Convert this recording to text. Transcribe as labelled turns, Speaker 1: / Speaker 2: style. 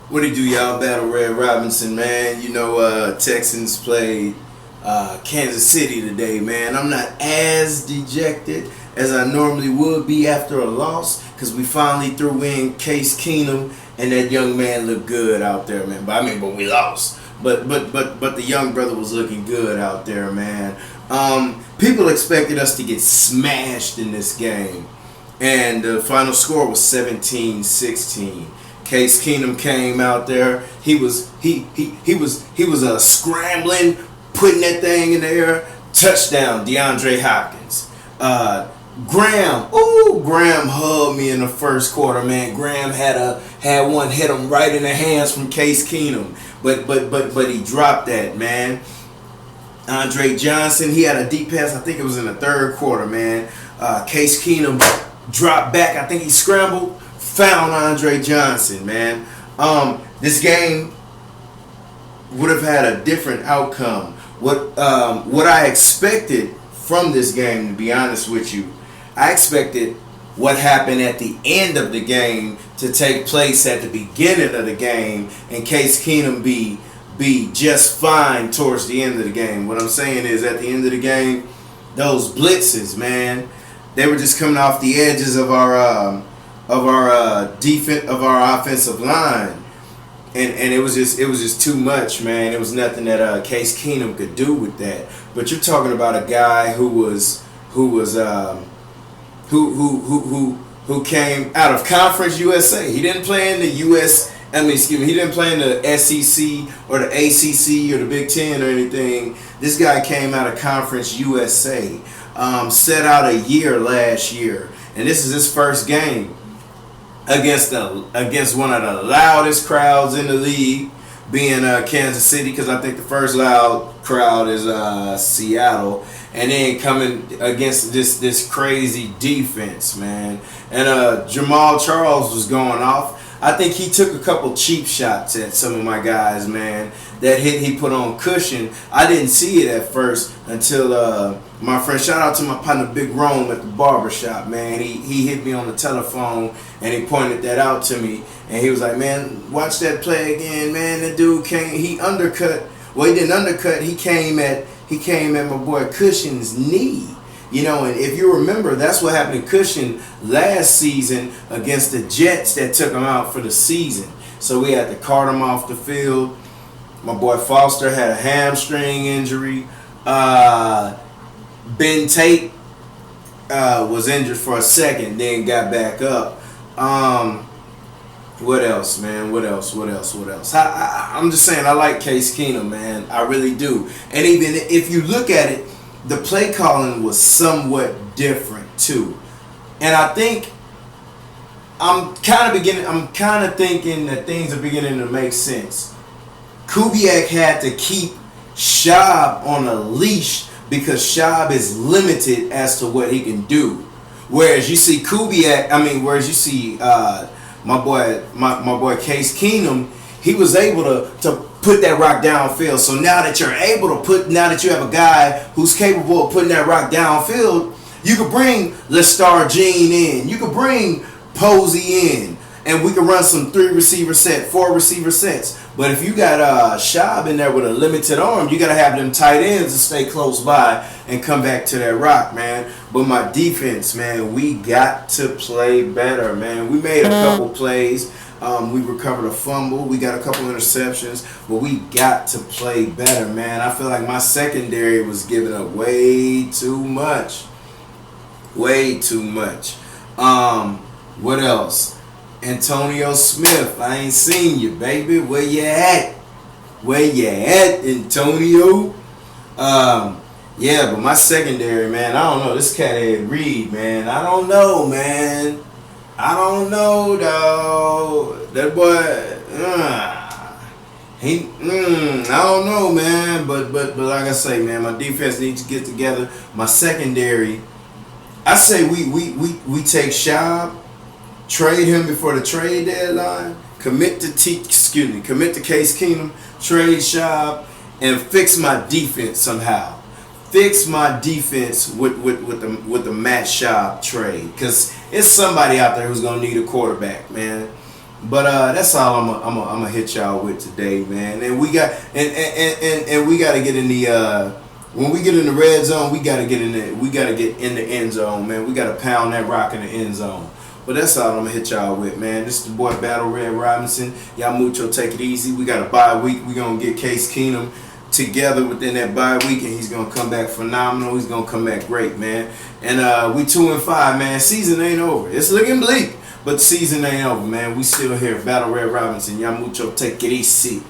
Speaker 1: What do you do, y'all? Battle Red Robinson, man. You know, Texans played Kansas City today, man. I'm not as dejected as I normally would be after a loss because we finally threw in Case Keenum, and that young man looked good out there, man. But we lost. But the young brother was looking good out there, man. People expected us to get smashed in this game, and the final score was 17-16. Case Keenum came out there. He was scrambling, putting that thing in the air. Touchdown, DeAndre Hopkins. Graham hugged me in the first quarter, man. Graham had one hit him right in the hands from Case Keenum, but he dropped that, man. Andre Johnson, he had a deep pass. I think it was in the third quarter, man. Case Keenum dropped back. I think he scrambled, found Andre Johnson, man. This game would have had a different outcome. What I expected from this game, to be honest with you, I expected what happened at the end of the game to take place at the beginning of the game, and Case Keenum be just fine towards the end of the game. What I'm saying is, at the end of the game, those blitzes, man, they were just coming off the edges of our defense, of our offensive line, and it was just too much, man. It was nothing that Case Keenum could do with that. But you're talking about a guy who came out of Conference USA. He didn't play in the he didn't play in the SEC or the ACC or the Big Ten or anything. This guy came out of Conference USA. Set out a year last year, and this is his first game against one of the loudest crowds in the league, being Kansas City, because I think the first loud crowd is Seattle, and then coming against this crazy defense, man. And Jamal Charles was going off. I think he took a couple cheap shots at some of my guys, man. That hit he put on cushion, I didn't see it at first until my friend, shout out to my partner Big Rome at the barbershop, man. He hit me on the telephone and he pointed that out to me, and he was like, man, watch that play again, man. The dude he undercut. Well, he didn't undercut. He came at my boy Cushion's knee. You know, and if you remember, that's what happened to Cushion last season against the Jets that took him out for the season. So we had to cart him off the field. My boy Foster had a hamstring injury. Ben Tate was injured for a second, then got back up. What else, man? What else? I'm just saying, I like Case Keenum, man. I really do. And even if you look at it, the play calling was somewhat different too. And I think I'm kind of thinking that things are beginning to make sense. Kubiak had to keep Schaub on a leash because Schaub is limited as to what he can do. Whereas you see my boy Case Keenum, he was able to put that rock downfield. So now that you have a guy who's capable of putting that rock downfield, you could bring Lestar Jean in, you could bring Posey in, and we could run some 4 receiver sets. But if you got Schaub in there with a limited arm, you gotta have them tight ends to stay close by and come back to that rock, man. But my defense, man, we got to play better, man. We made a couple plays. We recovered a fumble. We got a couple interceptions, but we got to play better, man. I feel like my secondary was giving up way too much. Way too much. What else? Antonio Smith, I ain't seen you, baby. Where you at? Antonio? Yeah, but my secondary, man, I don't know. This cat Ed Reed, man. I don't know, man. I don't know, dog. That boy, I don't know, man. But like I say, man, my defense needs to get together. My secondary, I say we take Schaub, trade him before the trade deadline, commit to Case Keenum, trade Schaub, and fix my defense somehow. Fix my defense with the Matt Schaub trade, because it's somebody out there who's gonna need a quarterback, man. But that's all I'm gonna hit y'all with today, man. And we got and we gotta get in the when we get in the red zone, we gotta get in the end zone, man. We gotta pound that rock in the end zone. But that's all I'm gonna hit y'all with, man. This is the boy Battle Red Robinson. Y'all mucho, take it easy. We got a bye week. We gonna get Case Keenum together within that bye week, and he's gonna come back phenomenal. He's gonna come back great, man. And we 2-5, man. Season ain't over. It's looking bleak, but season ain't over, man. We still here. Battle Red Robinson. Y'all mucho, take it easy.